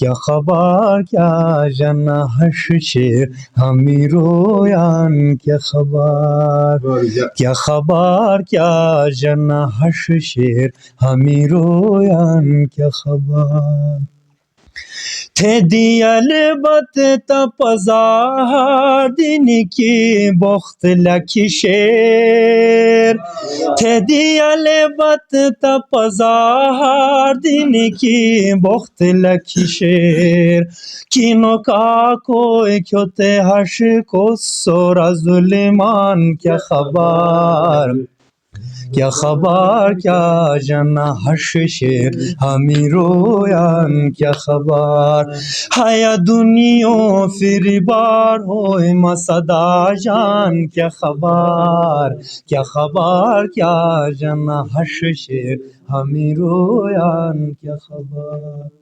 کیا خبر کیا جناحش شیر ہمی رویان کیا خبر کیا جناحش شیر ہمی رویان کیا خبر تھے دیل بت تپزار دن کی بخت لکی شیر تھے دیل بت تپزار دن کی بخت لکی شیر کینو کا کوئی کیوتے ہش کو سورا ظلمان کیا خبر کیا جناحش شیر ہمی رویان کیا خبر حیا دنیا پھر بار ہوئے مسدا جان کیا خبر کیا جناحش شیر ہمی رویان کیا خبر